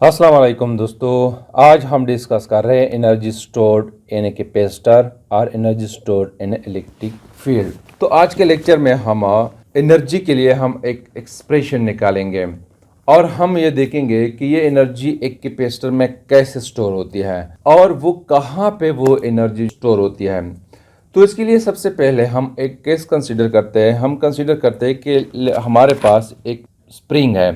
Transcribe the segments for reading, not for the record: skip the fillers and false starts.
अस्सलाम वालेकुम दोस्तों। आज हम डिस्कस कर रहे हैं energy stored in a capacitor और energy stored in electric field. तो आज के लेक्चर में हम एनर्जी के लिए हम एक एक्सप्रेशन निकालेंगे और हम ये देखेंगे कि ये एनर्जी एक कैपेसिटर में कैसे स्टोर होती है और वो कहाँ पे वो एनर्जी स्टोर होती है। तो इसके लिए सबसे पहले हम एक केस कंसीडर करते हैं। हम कंसीडर करते हैं कि हमारे पास एक स्प्रिंग है।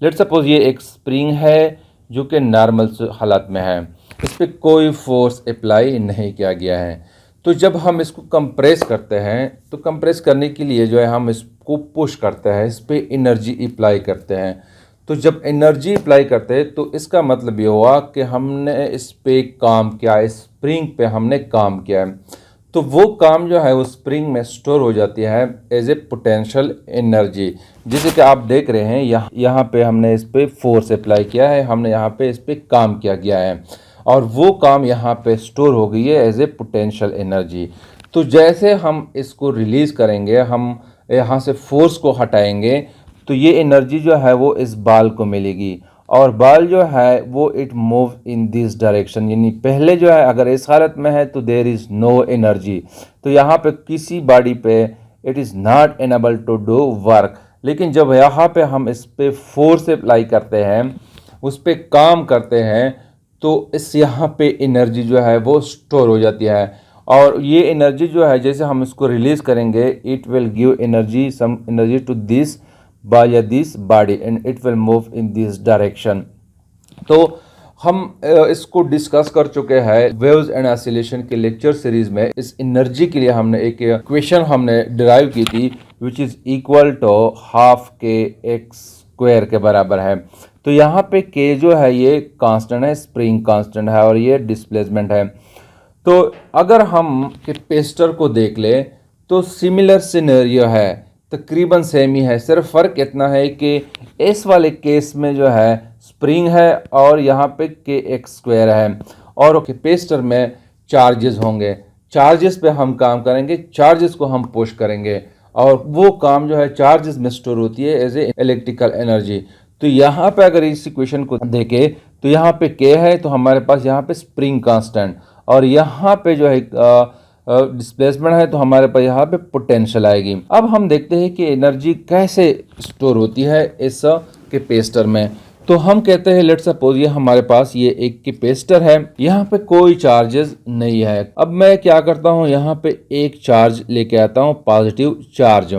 लेट्स सपोज ये एक स्प्रिंग है जो कि नॉर्मल हालत में है, इस पर कोई फोर्स अप्लाई नहीं किया गया है। तो जब हम इसको कंप्रेस करते हैं तो कंप्रेस करने के लिए जो है हम इसको पुश करते हैं, इस पर एनर्जी अप्लाई करते हैं। तो जब एनर्जी अप्लाई करते हैं तो इसका मतलब ये हुआ कि हमने इस पे काम किया, इस स्प्रिंग पे हमने काम किया है। तो वो काम जो है वो स्प्रिंग में स्टोर हो जाती है एज ए पोटेंशियल एनर्जी। जैसे कि आप देख रहे हैं यहाँ पे हमने इस पे फोर्स अप्लाई किया है, हमने यहाँ पे इस पे काम किया गया है और वो काम यहाँ पे स्टोर हो गई है एज ए पोटेंशियल एनर्जी। तो जैसे हम इसको रिलीज़ करेंगे, हम यहाँ से फोर्स को हटाएंगे, तो ये एनर्जी जो है वो इस बाल को मिलेगी और बाल जो है वो it move in this direction. यानी पहले जो है अगर इस हालत में है तो देर इज़ नो एनर्जी, तो यहाँ पे किसी बॉडी पे it is not enable to do work. लेकिन जब यहाँ पे हम इस पे फोर्स अप्लाई करते हैं, उस पे काम करते हैं, तो इस यहाँ पे एनर्जी जो है वो स्टोर हो जाती है और ये एनर्जी जो है जैसे हम इसको रिलीज़ करेंगे, it will give energy, some energy to this by this body and it will move in this direction। तो हम इसको डिस्कस कर चुके हैं वेव्स एंड ऑसिलेशन के लेक्चर सीरीज में। इस एनर्जी के लिए हमने एक इक्वेशन हमने डिराइव की थी which is equal to half के एक्स स्क्वायर के बराबर है। तो यहाँ पे के जो है ये कांस्टेंट है, स्प्रिंग कांस्टेंट है और ये डिस्प्लेसमेंट है। तो अगर हम कैपेसिटर को देख ले तो सिमिलर सिनेरियो है, तकरीबन सेम ही है। सिर्फ फ़र्क इतना है कि इस वाले केस में जो है स्प्रिंग है और यहाँ पे के एक्स स्क्वायर है और कैपेसिटर में चार्जेस होंगे। चार्जेस पे हम काम करेंगे, चार्जेस को हम पुश करेंगे और वो काम जो है चार्जेस में स्टोर होती है एज ए इलेक्ट्रिकल एनर्जी। तो यहाँ पे अगर इस इक्वेशन को देखें तो यहाँ पे के है, तो हमारे पास यहाँ पे स्प्रिंग कांस्टेंट और यहाँ पे जो है डिस्प्लेसमेंट है, तो हमारे पास यहाँ पे पोटेंशियल आएगी। अब हम देखते हैं कि एनर्जी कैसे स्टोर होती है इस कैपेसिटर में। तो हम कहते हैं लेट्स सपोज ये हमारे पास ये एक कैपेसिटर है, यहाँ पे कोई चार्जेस नहीं है। अब मैं क्या करता हूँ, यहाँ पे एक चार्ज लेके आता हूँ, पॉजिटिव चार्ज।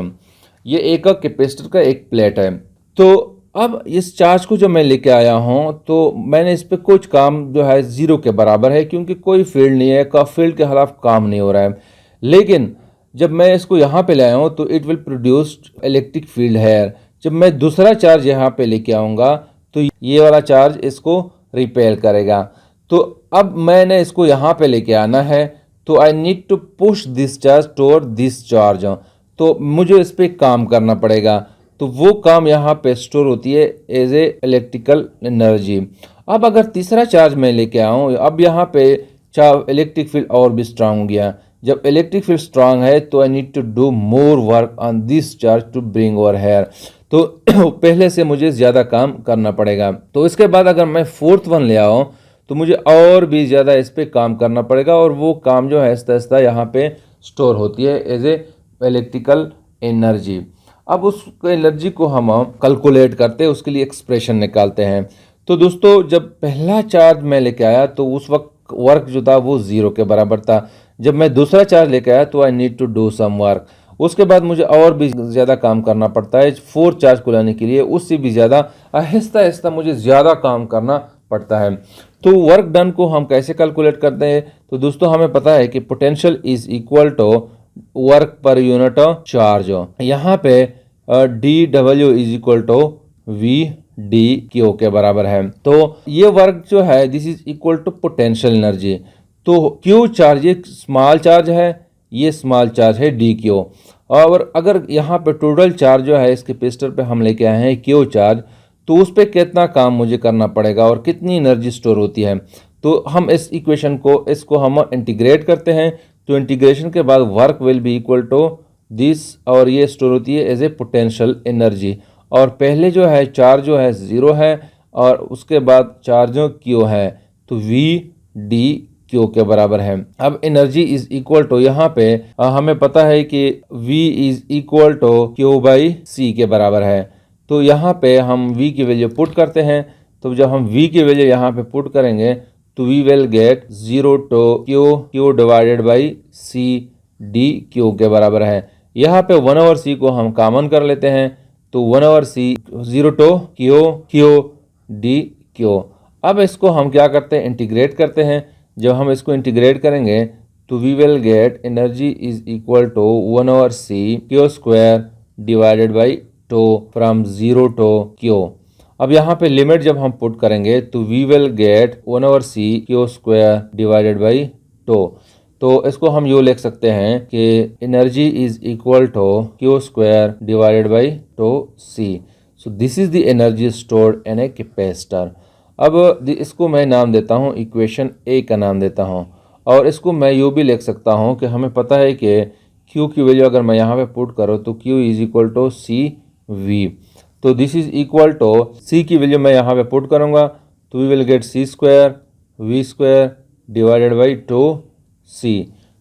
ये एक कैपेसिटर का एक प्लेट है। तो अब इस चार्ज को जो मैं लेके आया हूँ तो मैंने इस पे कुछ काम जो है ज़ीरो के बराबर है, क्योंकि कोई फील्ड नहीं है, का फील्ड के खिलाफ काम नहीं हो रहा है। लेकिन जब मैं इसको यहाँ पे लाया हूँ तो it will produce electric field है। जब मैं दूसरा चार्ज यहाँ पे लेके आऊँगा तो ये वाला चार्ज इसको रिपेल करेगा। तो अब मैंने इसको यहाँ पे लेके आना है, तो I need to push this charge toward this charge. तो मुझे इस पर काम करना पड़ेगा, तो वो काम यहाँ पे स्टोर होती है एज ए इलेक्ट्रिकल एनर्जी। अब अगर तीसरा चार्ज मैं लेके आऊँ, अब यहाँ पे इलेक्ट्रिक फील्ड और भी स्ट्रांग हो गया। जब इलेक्ट्रिक फील्ड स्ट्रांग है तो I need to do more work on this charge to bring over here. तो पहले से मुझे ज़्यादा काम करना पड़ेगा। तो इसके बाद अगर मैं फोर्थ वन ले आऊँ तो मुझे और भी ज़्यादा इस पर काम करना पड़ेगा और वो काम जो है आहिस्ता आहिस्ता यहाँ पे स्टोर होती है एज ए इलेक्ट्रिकल एनर्जी। अब उस एनर्जी को हम कैलकुलेट करते हैं, उसके लिए एक्सप्रेशन निकालते हैं। तो दोस्तों जब पहला चार्ज मैं लेके आया तो उस वक्त वर्क जो था वो ज़ीरो के बराबर था। जब मैं दूसरा चार्ज लेके आया तो I need to do some work. उसके बाद मुझे और भी ज़्यादा काम करना पड़ता है फोर्थ चार्ज को लाने के लिए, उससे भी ज़्यादा आहिस्ता आहिस्ता मुझे ज़्यादा काम करना पड़ता है। तो वर्क डन को हम कैसे कैलकुलेट करते हैं, तो दोस्तों हमें पता है कि potential is equal to work per unit charge. यहाँ पे डी डब्ल्यू is equal to v d q के बराबर है। तो ये वर्क जो है this is equal to potential energy. तो क्यू चार्ज एक स्मॉल चार्ज है, ये स्मॉल चार्ज है डी क्यू। और अगर यहाँ पे टोटल चार्ज जो है इस कैपेसिटर पे हम लेके आए हैं क्यू चार्ज, तो उस पर कितना काम मुझे करना पड़ेगा और कितनी एनर्जी स्टोर होती है। तो हम इस इक्वेशन को इसको हम इंटीग्रेट करते हैं। तो इंटीग्रेशन के बाद work will be equal to this और ये स्टोर होती है एज ए पोटेंशियल एनर्जी। और पहले जो है चार्ज जो है ज़ीरो है और उसके बाद चार्जों क्यू है तो वी डी क्यू के बराबर है। अब एनर्जी इज इक्वल टू यहाँ पे हमें पता है कि V is equal to Q by C के बराबर है। तो यहाँ पे हम V की वैल्यू पुट करते हैं। तो जब हम V की वैल्यू यहाँ पे पुट करेंगे तो we will get 0 to q divided by c d q के बराबर है। यहाँ पे 1/c को हम कॉमन कर लेते हैं तो 1/c 0 to Q D Q. अब इसको हम क्या करते हैं, इंटीग्रेट करते हैं। जब हम इसको इंटीग्रेट करेंगे तो we will get energy is equal to 1/c q square divided by 2 from 0 to q. अब यहाँ पे लिमिट जब हम पुट करेंगे तो we will get 1/c q square divided by 2। तो इसको हम यूँ लिख सकते हैं कि energy is equal to q square divided by 2c। So this is the energy stored in a capacitor. अब इसको मैं नाम देता हूँ, इक्वेशन ए का नाम देता हूँ। और इसको मैं यूँ भी लिख सकता हूँ कि हमें पता है कि Q की वैल्यू अगर मैं यहाँ पे पुट करूँ तो Q is equal to C V. तो this is equal to C की वैल्यू मैं यहाँ पे पुट करूँगा तो we will get C square V square divided by 2c।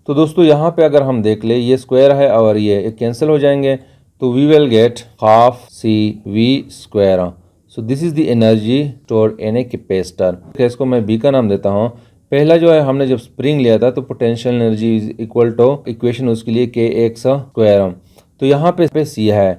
तो दोस्तों यहाँ पे अगर हम देख ले ये स्क्वायर है और ये कैंसिल हो जाएंगे तो we will get half c v square. So this is the energy stored in a capacitor. इसको मैं बी का नाम देता हूँ। पहला जो है हमने जब स्प्रिंग लिया था तो potential energy is equal to equation उसके लिए के एक्स स्क्वायर। तो यहाँ पे सी है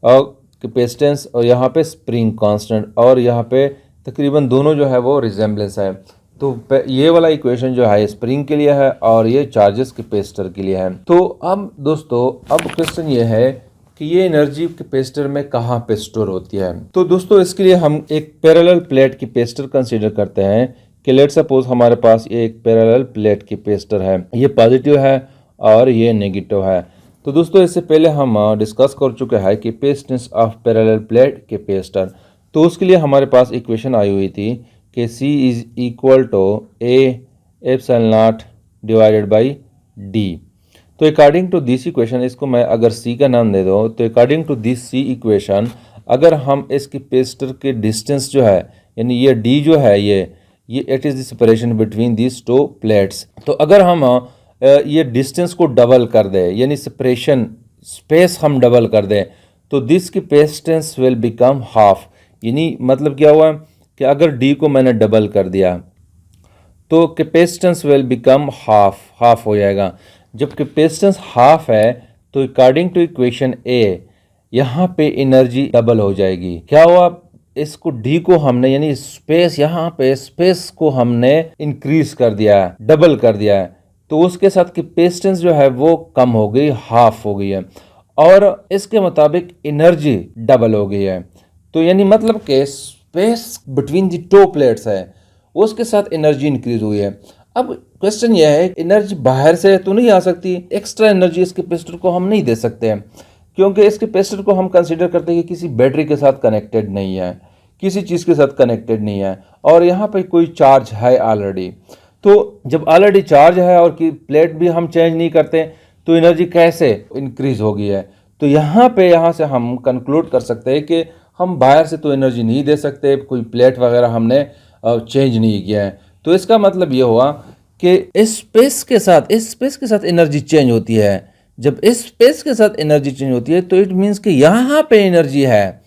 और कैपेसिटेंस और यहाँ पे स्प्रिंग कांस्टेंट और यहाँ पे तकरीबन दोनों जो है वो रिजेम्बलेंस है। तो ये वाला इक्वेशन जो है स्प्रिंग के लिए है और ये चार्जेस कैपेसिटर के लिए है। तो अब दोस्तों अब क्वेश्चन ये है कि ये एनर्जी कैपेसिटर में कहाँ पे स्टोर होती है। तो दोस्तों इसके लिए हम एक पैरेलल प्लेट कैपेसिटर कंसीडर करते हैं कि लेट सपोज हमारे पास ये एक पैरेलल प्लेट कैपेसिटर है, ये पॉजिटिव है और ये नेगेटिव है। तो दोस्तों इससे पहले हम डिस्कस कर चुके हैं कि capacitance of parallel plate capacitor. तो उसके लिए हमारे पास इक्वेशन आई हुई थी कि C is equal to A epsilon not divided by D। तो अकॉर्डिंग टू दिस इक्वेशन, इसको मैं अगर C का नाम दे दूँ तो according to this C equation अगर हम इस कैपेसिटर के डिस्टेंस जो है यानी ये D जो है ये it is the separation between this to plates. तो अगर हम ये डिस्टेंस को डबल कर दें यानी सेपरेशन स्पेस हम डबल कर दें तो this capacitance will become half. यानी मतलब क्या हुआ कि अगर D को मैंने डबल कर दिया तो कैपेसिटेंस विल बिकम हाफ हो जाएगा। जब कैपेसिटेंस हाफ है तो अकॉर्डिंग टू इक्वेशन ए यहाँ पे एनर्जी डबल हो जाएगी। क्या हुआ, इसको D को हमने यानी स्पेस यहाँ पे स्पेस को हमने इंक्रीज कर दिया है, डबल कर दिया है। तो उसके साथ कैपेसिटेंस जो है वो कम हो गई, हाफ हो गई है और इसके मुताबिक एनर्जी डबल हो गई है। तो यानी मतलब कि space between the two plates है उसके साथ एनर्जी इंक्रीज हुई है। अब क्वेश्चन यह है एनर्जी बाहर से तो नहीं आ सकती, एक्स्ट्रा एनर्जी इस कैपेसिटर को हम नहीं दे सकते हैं क्योंकि इस कैपेसिटर को हम कंसीडर करते हैं कि किसी बैटरी के साथ कनेक्टेड नहीं है, किसी चीज़ के साथ कनेक्टेड नहीं है और यहाँ पे कोई चार्ज है ऑलरेडी। तो जब ऑलरेडी चार्ज है और कि प्लेट भी हम चेंज नहीं करते तो एनर्जी कैसे इंक्रीज हो गई है। तो यहाँ से हम कंक्लूड कर सकते हैं कि हम बाहर से तो एनर्जी नहीं दे सकते, कोई प्लेट वगैरह हमने चेंज नहीं किया है। तो इसका मतलब ये हुआ कि इस स्पेस के साथ एनर्जी चेंज होती है। जब इस स्पेस के साथ एनर्जी चेंज होती है तो इट मीन्स कि यहाँ पे एनर्जी है,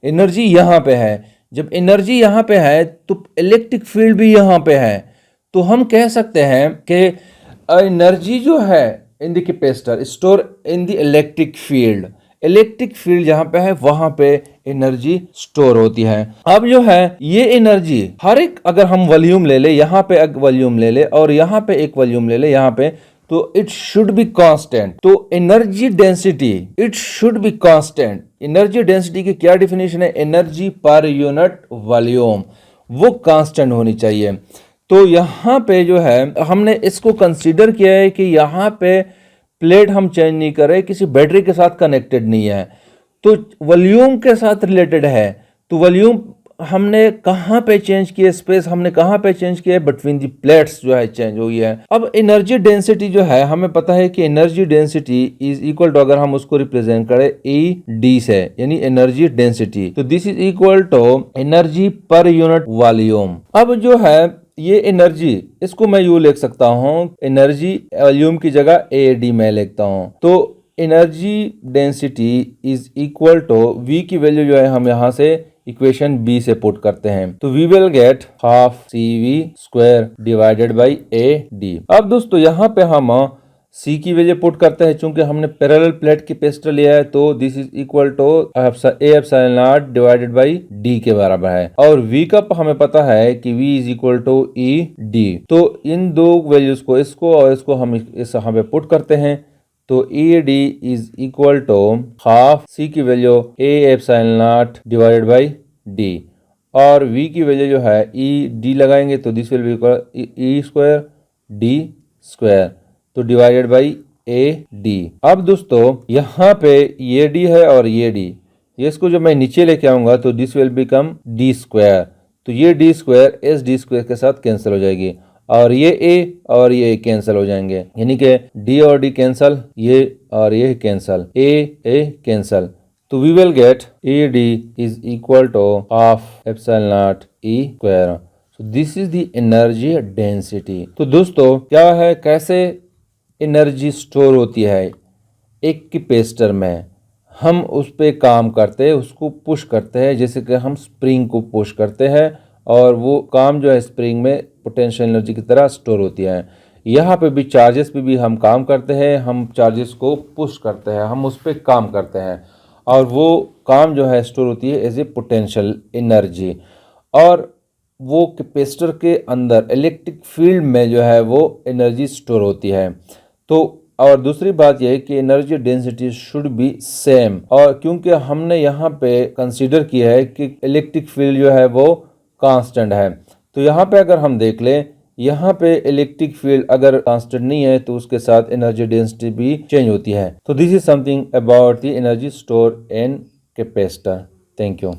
एनर्जी यहाँ पे है। जब एनर्जी यहाँ पे है तो इलेक्ट्रिक फील्ड भी यहाँ पे है। तो हम कह सकते हैं कि एनर्जी जो है in the capacitor store in the electric field जहाँ पे है वहां पे एनर्जी स्टोर होती है। अब जो है ये एनर्जी हर एक अगर हम वॉल्यूम ले ले, यहाँ पे एक वॉल्यूम ले ले और यहाँ पे एक वॉल्यूम ले ले यहाँ पे, तो इट शुड बी कांस्टेंट। तो energy density it should be constant. Energy density की क्या डेफिनेशन है, एनर्जी पर यूनिट वॉल्यूम, वो कांस्टेंट होनी चाहिए। तो यहाँ पे जो है हमने इसको कंसीडर किया है कि यहाँ पे प्लेट हम चेंज नहीं कर रहे, किसी बैटरी के साथ कनेक्टेड नहीं है, तो वॉल्यूम के साथ रिलेटेड है। तो वॉल्यूम हमने कहाँ पे चेंज किया स्पेस, हमने कहाँ पे चेंज किया बिटवीन दी प्लेट्स जो है चेंज हुई है। अब एनर्जी डेंसिटी जो है हमें पता है कि energy density is equal to, अगर हम उसको रिप्रेजेंट करें ई डी से, यानी एनर्जी डेंसिटी, तो this is equal to energy per unit volume. अब जो है ये एनर्जी, इसको मैं यूं लिख सकता हूं, एनर्जी वॉल्यूम की जगह ए डी में लिखता हूं। तो energy density is equal to v की वैल्यू जो है हम यहाँ से इक्वेशन बी से पुट करते हैं, तो we will get half c v square divided by A D. अब दोस्तों यहाँ पे हम सी की वैल्यू पुट करते हैं, चूंकि हमने पैरेलल प्लेट कैपेसिटर लिया है, तो this is equal to a epsilon not divided by d के बराबर है। और वी का हमें पता है कि v is equal to e d. तो इन दो वैल्यूज को, इसको और इसको हम इस यहाँ पे पुट करते हैं, तो E D is equal to half C की value A epsilon not divided by D, और वी की वैल्यू जो है ई डी लगाएंगे तो this will be equal E square D square, तो डिवाइडेड बाई ए डी। अब दोस्तों यहाँ पे ये डी है और ये डी, इसको जो मैं नीचे लेके आऊंगा तो this will become D square, तो ये D square S D square के साथ कैंसिल हो जाएगी, और ये ए और ये कैंसिल हो जाएंगे, यानी कि डी और डी कैंसिल, ये और ये कैंसिल, ए कैंसिल, तो we will get a d is equal to half epsilon not e square. So this is the energy density. तो दोस्तों क्या है, कैसे एनर्जी स्टोर होती है एक कैपेसिटर में, हम उस पर काम करते हैं, उसको पुश करते हैं, जैसे कि हम स्प्रिंग को पुश करते हैं और वो काम जो है स्प्रिंग में पोटेंशियल एनर्जी की तरह स्टोर होती है। यहाँ पे भी चार्जेस पे भी हम काम करते हैं, हम चार्जेस को पुश करते हैं, हम उस पर काम करते हैं, और वो काम जो है स्टोर होती है एज ए पोटेंशियल एनर्जी। और वो कैपेसिटर के अंदर इलेक्ट्रिक फील्ड में जो है वो एनर्जी स्टोर होती है। तो और दूसरी बात यह है कि energy density should be same, और क्योंकि हमने यहाँ पे कंसीडर किया है कि इलेक्ट्रिक फील्ड जो है वो कांस्टेंट है, तो यहाँ पे अगर हम देख लें, यहाँ पे इलेक्ट्रिक फील्ड अगर कांस्टेंट नहीं है तो उसके साथ एनर्जी डेंसिटी भी चेंज होती है। तो this is something about the energy store in capacitor. Thank you.